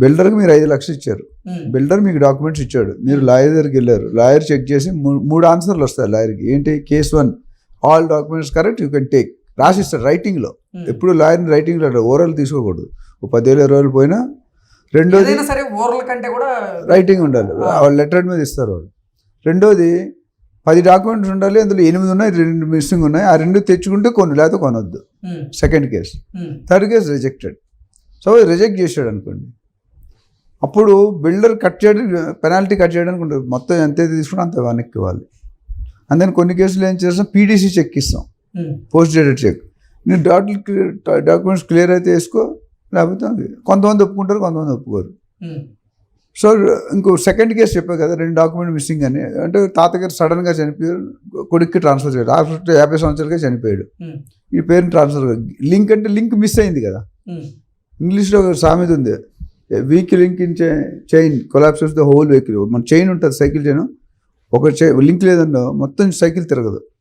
బిల్డర్కి మీరు 5 లక్షలు ఇచ్చారు, బిల్డర్ మీకు డాక్యుమెంట్స్ ఇచ్చాడు, మీరు లాయర్ దగ్గరికి వెళ్ళారు, లాయర్ చెక్ చేసి 3 ఆన్సర్లు వస్తాయి లాయర్కి. ఏంటి? Case 1 all documents correct, you can take, రాసిస్తారు రైటింగ్లో. ఎప్పుడు లాయర్ని రైటింగ్లో ఓరల్ తీసుకోకూడదు. 10-20 పోయినా. రెండోది రైటింగ్ ఉండాలి, వాళ్ళు లెటర్ మీద ఇస్తారు వాళ్ళు. రెండోది 10 డాక్యుమెంట్స్ ఉండాలి, అందులో 8 ఉన్నాయి, 2 మిస్సింగ్ ఉన్నాయి. ఆ 2 తెచ్చుకుంటే కొన్ని, లేకపోతే కొనొద్దు. Second case. Third case rejected. So reject చేశాడు అనుకోండి, అప్పుడు బిల్డర్ కట్ చేయడం, పెనాల్టీ కట్ చేయడానికి ఉంటుంది. మొత్తం ఎంత తీసుకుంటే అంత వెనక్కి ఇవ్వాలి. అందుకని కొన్ని కేసులు ఏం చేస్తాం, పీడీసీ చెక్ ఇస్తాం, పోస్ట్ డేటెడ్ చెక్. నేను డాక్యుమెంట్స్ క్లియర్ అయితే వేసుకో, లేకపోతే కొంతమంది ఒప్పుకుంటారు, కొంతమంది ఒప్పుకోరు. సో ఇంకో సెకండ్ కేసు చెప్పాను కదా, 2 డాక్యుమెంట్ మిస్సింగ్ అని. అంటే తాతగారు సడన్గా చనిపోయారు, కొడుక్కి ట్రాన్స్ఫర్ చేయడు, 50 సంవత్సరాలకే చనిపోయాడు, ఈ పేరుని ట్రాన్స్ఫర్. లింక్ అంటే లింక్ మిస్ అయింది కదా. ఇంగ్లీష్లో ఒక సామెత ఉంది, weak link in chain collapses the whole vehicle. మన చైన్ ఉంటుంది, సైకిల్ చైన్, ఒక లింక్ లేదన్నో మొత్తం సైకిల్ తిరగదు.